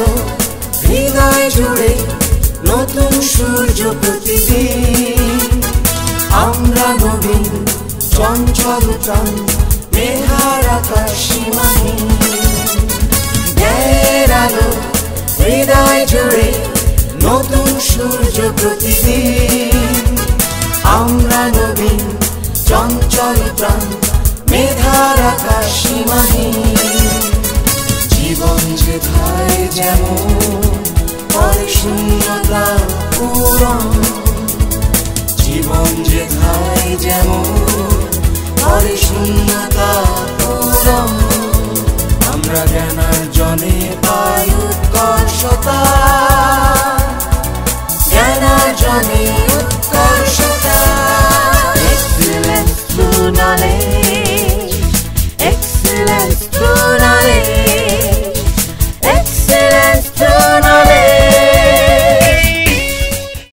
আলো হৃদয় জুড়ে নতুন সূর্য প্রতিদিন। আমরা নবীন চঞ্চল প্রাণ মেঘার আকাশ সীমাহীন। ন্যায়ের আলো হৃদয় জুড়ে নতুন সূর্য প্রতিদিন। আমরা নবীন চঞ্চল প্রাণ মেঘার আকাশ